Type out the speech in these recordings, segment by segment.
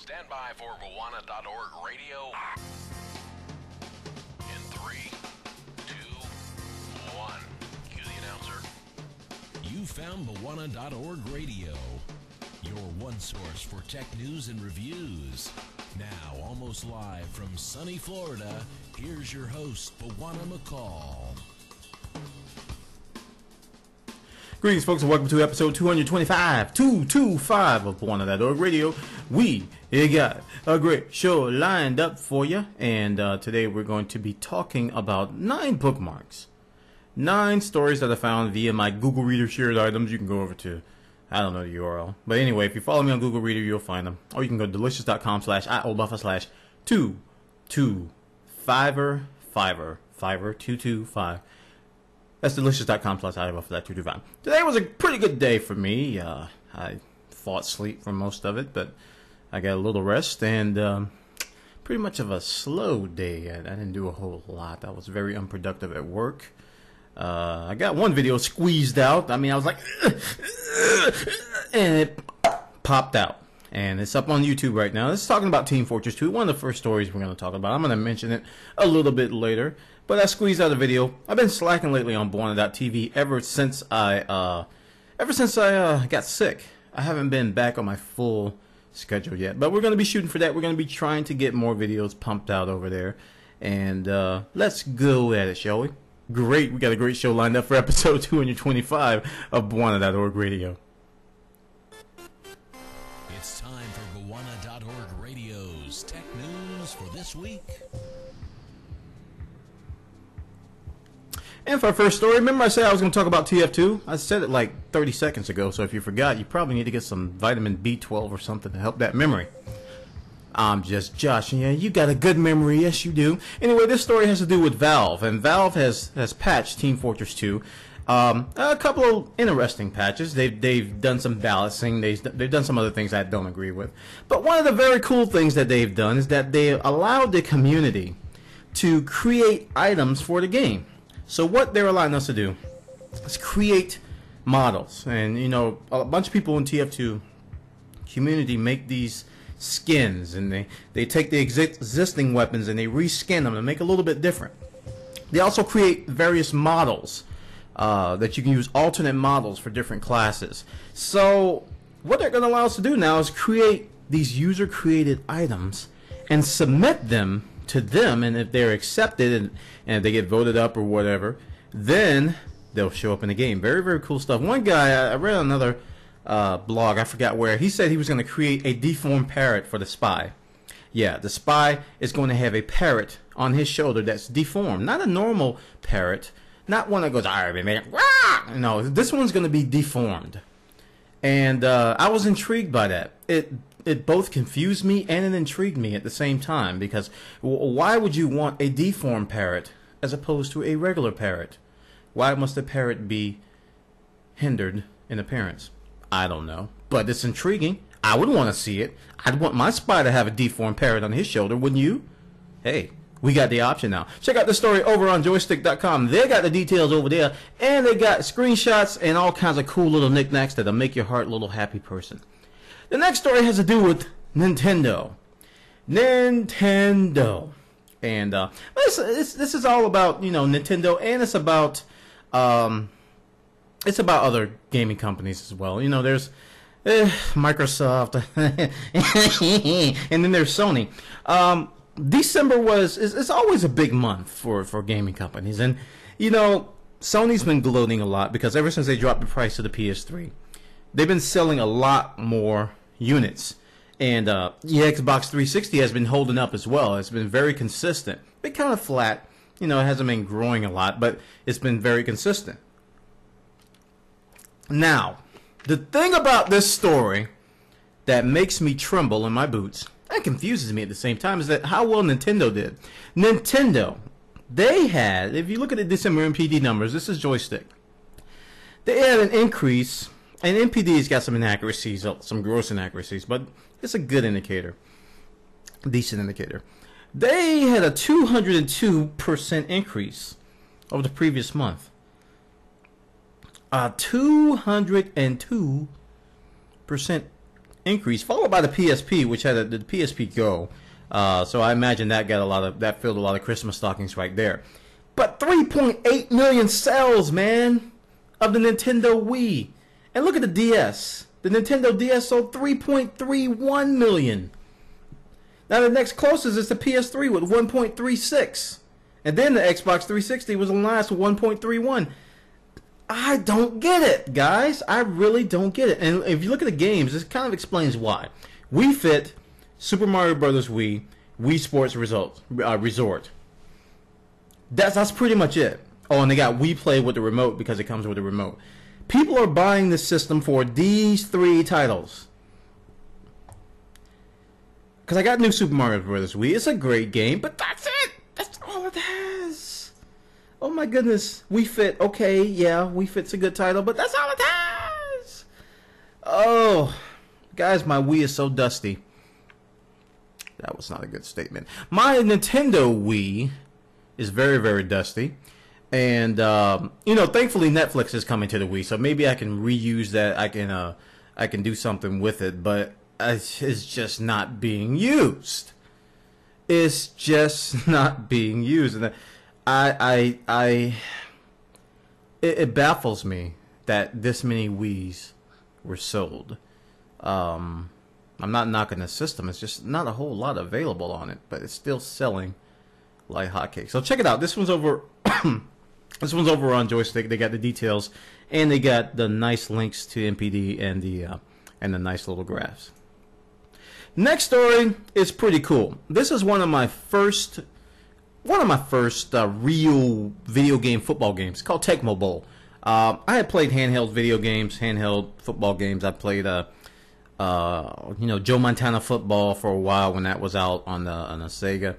Stand by for Bwana.org radio. In 3, 2, 1. Cue the announcer. You found Bwana.org radio, your one source for tech news and reviews. Now, almost live from sunny Florida, here's your host, Bwana McCall. Greetings, folks, and welcome to episode 225 of Bwana.org radio. We got a great show lined up for you, and today we're going to be talking about 9 bookmarks. 9 stories that I found via my Google Reader shared items. You can go over to, I don't know the URL. But anyway, if you follow me on Google Reader, you'll find them. Or you can go to delicious.com/225. That's delicious.com/iBuffer225. Today was a pretty good day for me. I fought sleep for most of it, but I got a little rest and pretty much of a slow day. I didn't do a whole lot. I was very unproductive at work. I got one video squeezed out. I mean, I was like, and it popped out. And it's up on YouTube right now. This is talking about Team Fortress 2, one of the first stories we're going to talk about. I'm going to mention it a little bit later. But I squeezed out a video. I've been slacking lately on Bwana.tv ever since I got sick. I haven't been back on my full schedule yet. But we're going to be shooting for that. We're going to be trying to get more videos pumped out over there. And let's go at it, shall we? Great. We got a great show lined up for episode 225 of Bwana.org radio. It's time for Bwana.org radio's tech news for this week. And for our first story, remember I said I was going to talk about TF2? I said it like 30 seconds ago, so if you forgot, you probably need to get some vitamin B12 or something to help that memory. I'm just joshing you. You got a good memory. Yes, you do. Anyway, this story has to do with Valve, and Valve has patched Team Fortress 2. A couple of interesting patches. They've done some balancing. They've done some other things I don't agree with. But one of the very cool things that they've done is that they allowed the community to create items for the game. So what they're allowing us to do is create models. And, you know, a bunch of people in TF2 community make these skins. And they take the existing weapons and they reskin them and make a little bit different. They also create various models that you can use, alternate models for different classes. So what they're going to allow us to do now is create these user-created items and submit them to them, and if they're accepted and if they get voted up or whatever, then they'll show up in the game. Very, very cool stuff. One guy, I read another blog, I forgot where, he said he was going to create a deformed parrot for the spy. Yeah, the spy is going to have a parrot on his shoulder that's deformed. Not a normal parrot, not one that goes, no, this one's going to be deformed. And I was intrigued by that. It both confused me and it intrigued me at the same time, because why would you want a deformed parrot as opposed to a regular parrot? Why must a parrot be hindered in appearance? I don't know, but it's intriguing. I would want to see it. I'd want my spy to have a deformed parrot on his shoulder, wouldn't you? Hey, we got the option now. Check out the story over on joystick.com. They got the details over there, and they got screenshots and all kinds of cool little knickknacks that'll make your heart a little happy person. The next story has to do with Nintendo. And this is all about, you know, Nintendo, and it's about other gaming companies as well. You know, there's Microsoft, and then there's Sony. December is always a big month for gaming companies, and you know, Sony's been gloating a lot because ever since they dropped the price of the PS3, they've been selling a lot more units. And the Xbox 360 has been holding up as well. It's been very consistent. Been kind of flat. You know, it hasn't been growing a lot, but it's been very consistent. Now, the thing about this story that makes me tremble in my boots and confuses me at the same time is that how well Nintendo did. Nintendo, they had, if you look at the December MPD numbers, this is Joystick, they had an increase. And NPD's got some inaccuracies, some gross inaccuracies, but it's a good indicator, decent indicator. They had a 202% increase over the previous month. 202% increase, followed by the PSP, which had the PSP Go. So I imagine that filled a lot of Christmas stockings right there. But 3.8 million sales, man, of the Nintendo Wii. And look at the DS. The Nintendo DS sold 3.31 million. Now the next closest is the PS3 with 1.36. And then the Xbox 360 was the last with 1.31. I don't get it, guys. I really don't get it. And if you look at the games, this kind of explains why. Wii Fit, Super Mario Bros. Wii Sports Resort. That's pretty much it. Oh, and they got Wii Play with the remote because it comes with a remote. People are buying this system for these 3 titles. Because I got new Super Mario Bros. Wii. It's a great game, but that's it. That's all it has. Oh my goodness. Wii Fit. Okay, yeah, Wii Fit's a good title, but that's all it has. Oh, guys, my Wii is so dusty. That was not a good statement. My Nintendo Wii is very, very dusty. And, thankfully Netflix is coming to the Wii, so maybe I can reuse that. I can do something with it, but it's just not being used. It's just not being used. And it baffles me that this many Wiis were sold. I'm not knocking the system. It's just not a whole lot available on it, but it's still selling like hotcakes. So check it out. This one's over. This one's over on Joystick. They got the details, and they got the nice links to MPD and the nice little graphs. Next story is pretty cool. This is one of my first real video game football games. It's called Tecmo Bowl. I had played handheld video games, handheld football games. I played Joe Montana football for a while when that was out on the Sega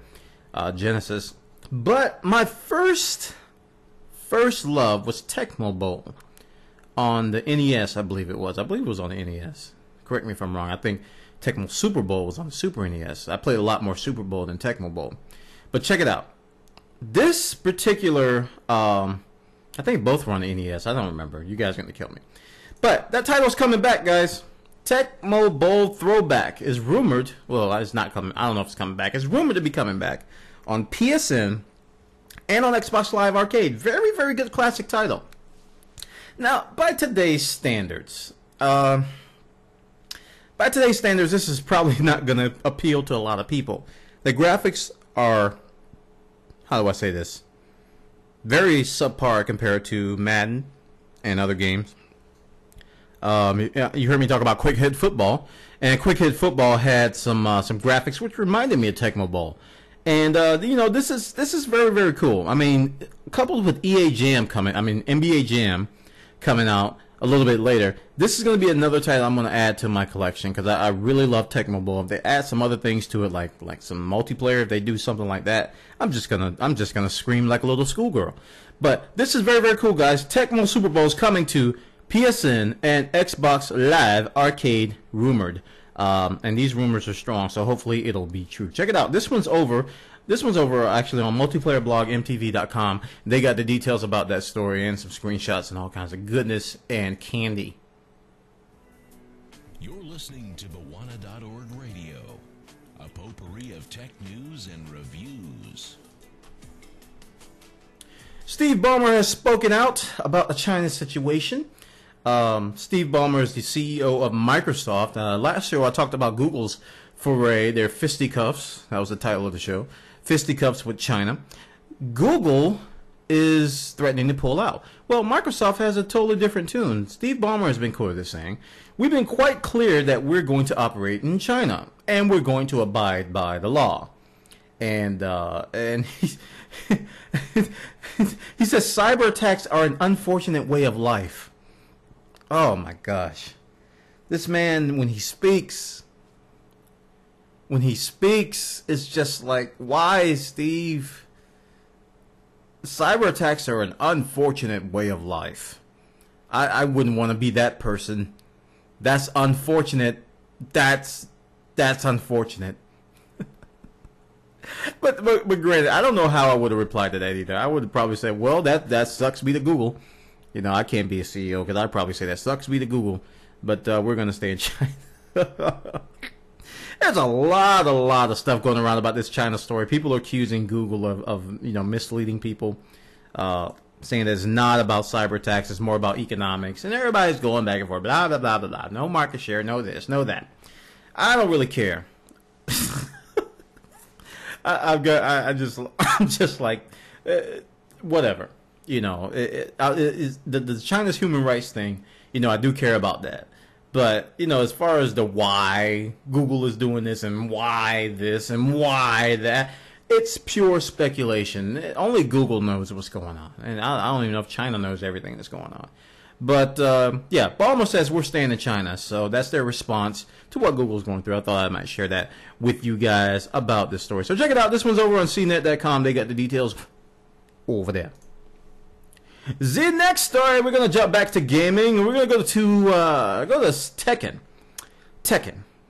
Genesis. But my first love was Tecmo Bowl on the NES, I believe it was. I believe it was on the NES. Correct me if I'm wrong. I think Tecmo Super Bowl was on the Super NES. I played a lot more Super Bowl than Tecmo Bowl. But check it out. This particular, I think both were on the NES. I don't remember. You guys are going to kill me. But that title's coming back, guys. Tecmo Bowl Throwback is rumored. Well, it's not coming. I don't know if it's coming back. It's rumored to be coming back on PSN and on Xbox Live Arcade. Very, very good classic title. Now, by today's standards, this is probably not going to appeal to a lot of people. The graphics are, how do I say this, very subpar compared to Madden and other games. You heard me talk about Quick Hit Football, and Quick Hit Football had some graphics which reminded me of Tecmo Bowl. And this is very, very cool. I mean, coupled with NBA Jam coming out a little bit later, this is going to be another title I'm going to add to my collection because I really love Tecmo Bowl. If they add some other things to it, like some multiplayer, if they do something like that, I'm just gonna scream like a little schoolgirl. But this is very, very cool, guys. Tecmo Super Bowl is coming to PSN and Xbox Live Arcade, rumored. And these rumors are strong, so hopefully it'll be true. Check it out. This one's over actually on multiplayerblogmtv.com. They got the details about that story and some screenshots and all kinds of goodness and candy. You're listening to Bwana.org Radio, a potpourri of tech news and reviews. Steve Ballmer has spoken out about the China situation. Steve Ballmer is the CEO of Microsoft. Last show I talked about Google's foray, their fisticuffs. That was the title of the show. Fisticuffs with China. Google is threatening to pull out. Well, Microsoft has a totally different tune. Steve Ballmer has been quoted as saying, "We've been quite clear that we're going to operate in China, and we're going to abide by the law." And he, he says cyber attacks are an unfortunate way of life. Oh my gosh. This man, when he speaks, it's just like, why, Steve? Cyber attacks are an unfortunate way of life. I wouldn't want to be that person. That's unfortunate. That's unfortunate. But granted, I don't know how I would have replied to that either. I would have probably said, well, that sucks be to Google. I can't be a CEO because I'd probably say that sucks be to Google. But we're going to stay in China. There's a lot of stuff going around about this China story. People are accusing Google of misleading people, saying that it's not about cyber attacks, it's more about economics, and everybody's going back and forth, blah blah blah blah blah. No market share, no this, no that. I don't really care. I'm just like, whatever. The China's human rights thing. I do care about that. But, as far as the why Google is doing this and why this and why that, it's pure speculation. Only Google knows what's going on. And I don't even know if China knows everything that's going on. But, yeah, Balmer says we're staying in China. So that's their response to what Google's going through. I thought I might share that with you guys about this story. So check it out. This one's over on cnet.com. They got the details over there. The next story, we're gonna jump back to gaming. We're gonna go to Tekken.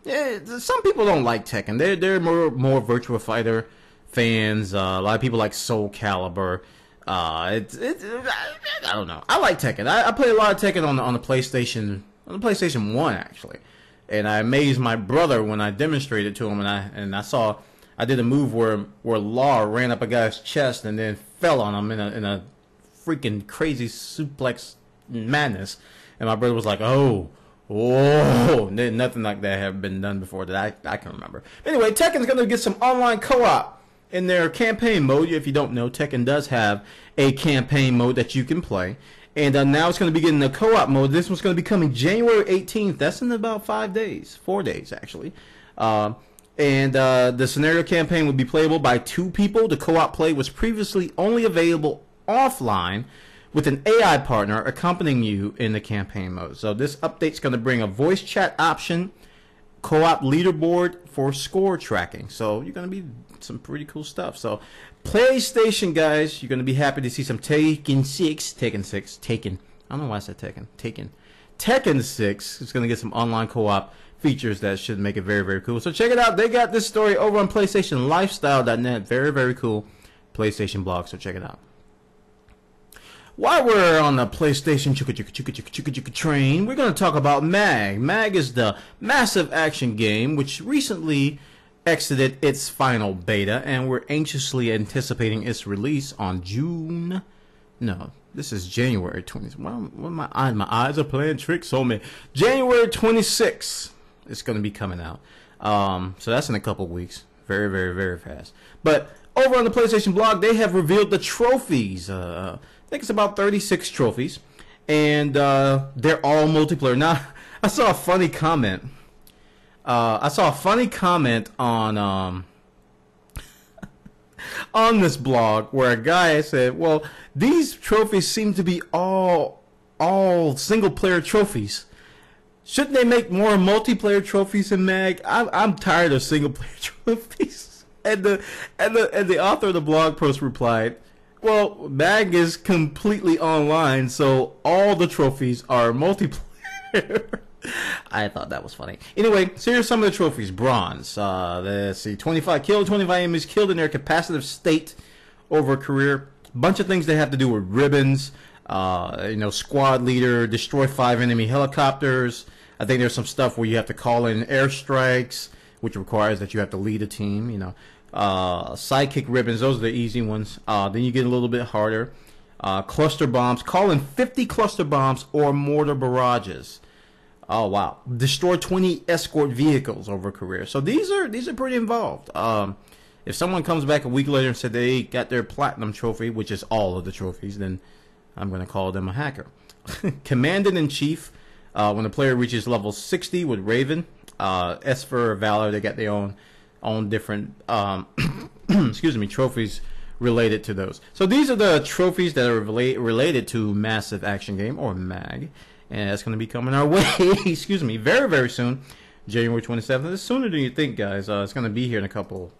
Yeah, some people don't like Tekken. They're more Virtua Fighter fans. A lot of people like Soul Calibur. I don't know. I like Tekken. I play a lot of Tekken on the PlayStation 1 actually, and I amazed my brother when I demonstrated to him, and I did a move where Law ran up a guy's chest and then fell on him in a freaking crazy suplex madness, and my brother was like, "Oh, nothing like that have been done before that I can remember." Anyway, Tekken's gonna get some online co-op in their campaign mode. If you don't know, Tekken does have a campaign mode that you can play, and now it's gonna be getting the co-op mode. This one's gonna be coming January 18th. That's in about 4 days actually. And the scenario campaign would be playable by 2 people. The co-op play was previously only available offline with an AI partner accompanying you in the campaign mode. So this update's going to bring a voice chat option, co-op leaderboard for score tracking. So you're going to be some pretty cool stuff. So PlayStation guys, you're going to be happy to see some Tekken 6. I don't know why I said Tekken 6 is going to get some online co-op features that should make it very, very cool. So check it out. They got this story over on PlayStationLifestyle.net. Very, very cool PlayStation blog. So check it out. While we're on the PlayStation train, we're going to talk about MAG. MAG is the massive action game which recently exited its final beta, and we're anxiously anticipating its release on January 20th. Well, my eyes are playing tricks on me. January 26th, it's going to be coming out. So that's in a couple weeks. Very, very, very fast. But over on the PlayStation blog, they have revealed the trophies. I think it's about 36 trophies, and they're all multiplayer. Now, I saw a funny comment. On on this blog where a guy said, "Well, these trophies seem to be all single player trophies. Shouldn't they make more multiplayer trophies in MAG? I'm tired of single player trophies." And the author of the blog post replied, "Well, MAG is completely online, so all the trophies are multiplayer." I thought that was funny. Anyway, so here's some of the trophies. Bronze. Let's see. 25 killed, 25 enemies killed in their capacitive state over a career. Bunch of things that have to do with ribbons. Squad leader, destroy 5 enemy helicopters. I think there's some stuff where you have to call in airstrikes, which requires that you have to lead a team. Sidekick ribbons. Those are the easy ones. Then you get a little bit harder. Cluster bombs. Call in 50 cluster bombs or mortar barrages. Oh wow! Destroy 20 escort vehicles over a career. So these are pretty involved. If someone comes back a week later and said they got their platinum trophy, which is all of the trophies, then I'm going to call them a hacker. Commandant in Chief. When the player reaches level 60 with Raven, Esper or Valor, they got their own different trophies related to those. So these are the trophies that are related to Massive Action Game, or MAG. And that's going to be coming our way, very, very soon. January 27th. It's sooner than you think, guys. It's going to be here in a couple,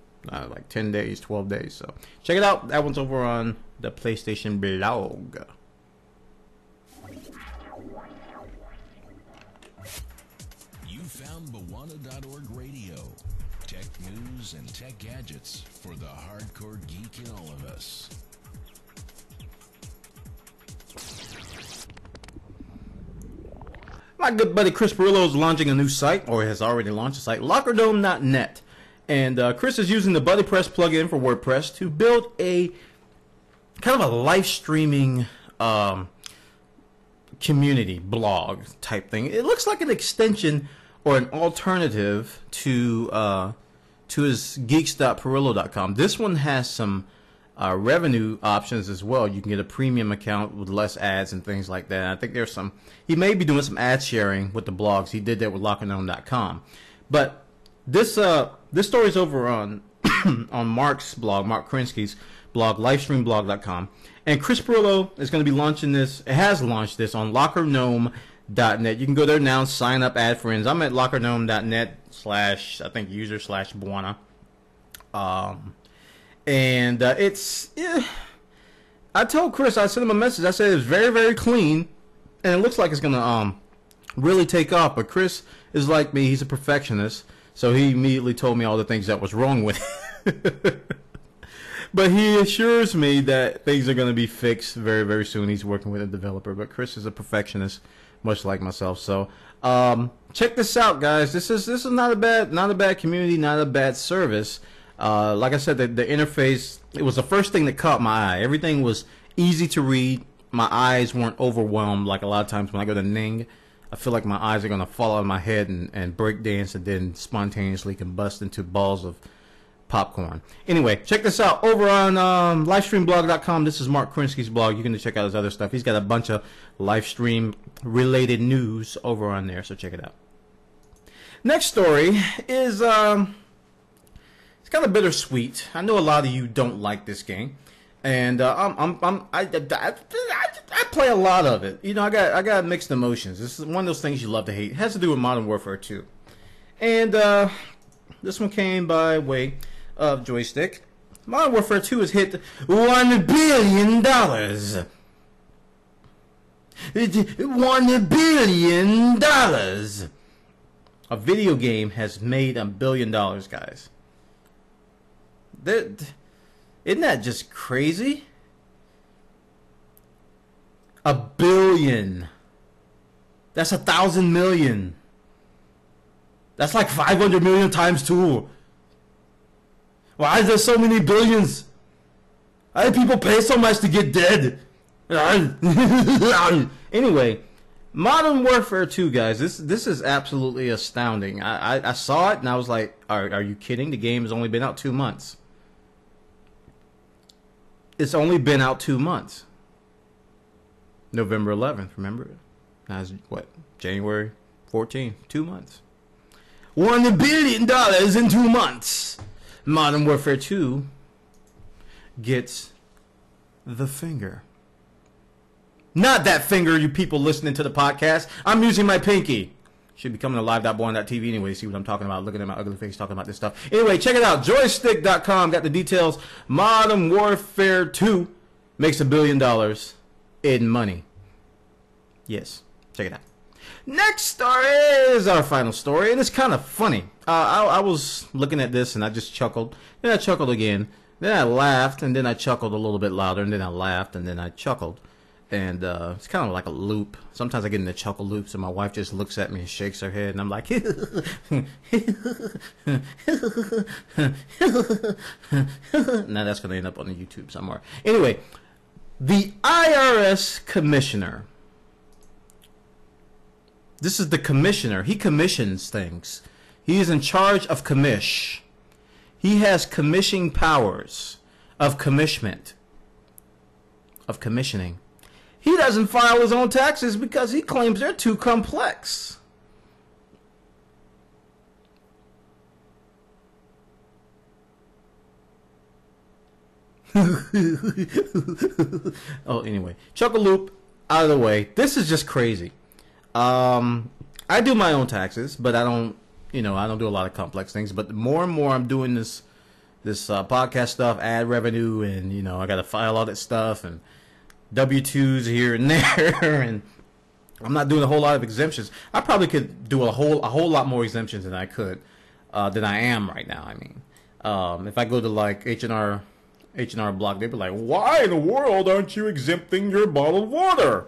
10 days, 12 days. So check it out. That one's over on the PlayStation blog. You found Bawana.org Radio. Tech news and tech gadgets for the hardcore geek in all of us. My good buddy Chris Perillo is launching a new site, or has already launched a site, lockerdome.net. And Chris is using the BuddyPress plugin for WordPress to build a kind of a live streaming community blog type thing. It looks like an extension or an alternative to his geeks.perillo.com. This one has some revenue options as well. You can get a premium account with less ads and things like that. I think there's some, he may be doing some ad sharing with the blogs. He did that with lockerdome.com. But this story is over on on Mark's blog, Mark Krinsky's blog, livestreamblog.com. And Chris Perillo is going to be launching this, it has launched this on lockerdome.net. You can go there now and sign up, add friends. I'm at lockerdome.net / I think user / Buana. And it's, yeah, I told Chris, I sent him a message. I said it was very, very clean, and it looks like it's gonna really take off. But Chris is like me; he's a perfectionist, so he immediately told me all the things that was wrong with it. But he assures me that things are gonna be fixed very, very soon. He's working with a developer, but Chris is a perfectionist, much like myself. So check this out, guys. This is not a bad community, not a bad service. Like I said, the interface, it was the first thing that caught my eye. Everything was easy to read. My eyes weren't overwhelmed like a lot of times when I go to Ning. I feel like my eyes are going to fall out of my head and break dance and then spontaneously combust into balls of popcorn. Anyway, check this out. Over on livestreamblog.com, this is Mark Krinsky's blog. You can check out his other stuff. He's got a bunch of live stream related news over on there, so check it out. Next story is... it's kind of bittersweet. I know a lot of you don't like this game, and I play a lot of it. You know, I got mixed emotions. This is one of those things you love to hate. It has to do with Modern Warfare 2, and this one came by way of Joystick. Modern Warfare 2 has hit $1 billion. $1 billion. A video game has made $1 billion, guys. Isn't that just crazy? $1 billion. That's 1,000 million. That's like 500 million times 2. Why is there so many billions? Why do people pay so much to get dead? Anyway, Modern Warfare 2, guys, this is absolutely astounding. I saw it and I was like, are you kidding? The game has only been out 2 months. It's only been out 2 months. November 11th, remember? That's what? January 14th, 2 months. $1 billion in 2 months. Modern Warfare 2 gets the finger. Not that finger, you people listening to the podcast. I'm using my pinky. Should be coming to live.born.tv anyway to see what I'm talking about. Looking at my ugly face talking about this stuff. Anyway, check it out. Joystick.com got the details. Modern Warfare 2 makes $1 billion in money. Yes, check it out. Next story is our final story, and it's kind of funny. I was looking at this, and I just chuckled. Then I chuckled again. Then I laughed, and then I chuckled a little bit louder, and then I laughed, and then I chuckled. And it's kind of like a loop. Sometimes I get in the chuckle loops, and my wife just looks at me and shakes her head, and I'm like, now that's going to end up on the YouTube somewhere. Anyway, the IRS commissioner. This is the commissioner. He commissions things. He is in charge of commish. He has commissioning powers of commissionment, of commissioning. He doesn't file his own taxes because he claims they're too complex. Oh, anyway. Chuckle loop out of the way. This is just crazy. I do my own taxes, but I don't do a lot of complex things. But more and more I'm doing this podcast stuff, ad revenue, and, I got to file all that stuff, and W-2s here and there, and I'm not doing a whole lot of exemptions. I probably could do a whole lot more exemptions than I am right now. I mean, if I go to like H&R Block, they'd be like, "Why in the world aren't you exempting your bottled water?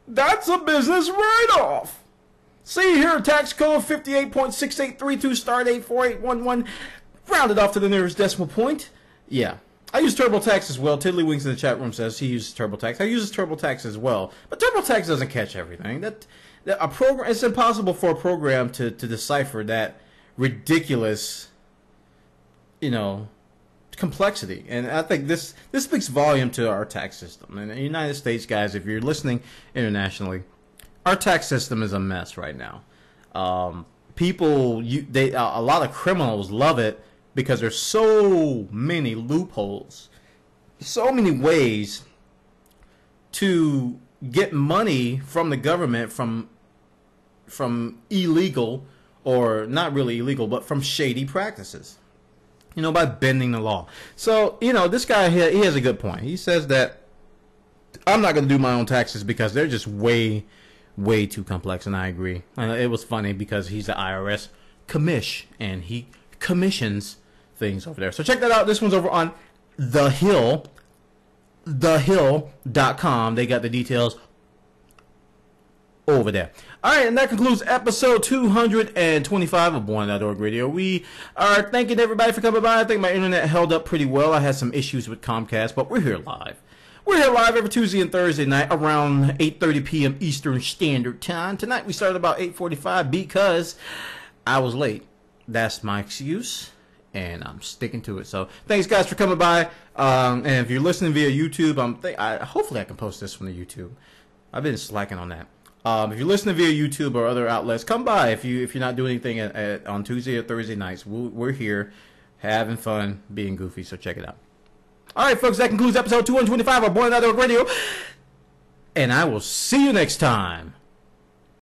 That's a business write-off." See here, tax code 58.6832 start 84811, rounded off to the nearest decimal point. Yeah. I use TurboTax as well. Tiddlywinks in the chat room says he uses TurboTax. I use TurboTax as well. But TurboTax doesn't catch everything. That a program, it's impossible for a program to decipher that ridiculous, complexity. And I think this speaks volume to our tax system. In the United States, guys, if you're listening internationally, our tax system is a mess right now. A lot of criminals love it because there's so many loopholes, so many ways to get money from the government from illegal, or not really illegal, but from shady practices, by bending the law. So, this guy here, he has a good point. He says that I'm not going to do my own taxes because they're just way too complex, and I agree. And it was funny because he's the IRS commish, and he commissions things over there. So check that out. This one's over on thehill.com. They got the details over there. All right, and that concludes episode 225 of BDOR Radio. We are thanking everybody for coming by. I think my internet held up pretty well. I had some issues with Comcast, but we're here live. We're here live every Tuesday and Thursday night around 8:30 p.m. Eastern Standard Time. Tonight we started about 8:45 because I was late. That's my excuse, and I'm sticking to it. So thanks, guys, for coming by. And if you're listening via YouTube, hopefully I can post this from the YouTube. I've been slacking on that. If you're listening via YouTube or other outlets, come by. If you're not doing anything on Tuesday or Thursday nights, we're here having fun, being goofy. So check it out. All right, folks, that concludes episode 225 of BDOR Radio, and I will see you next time.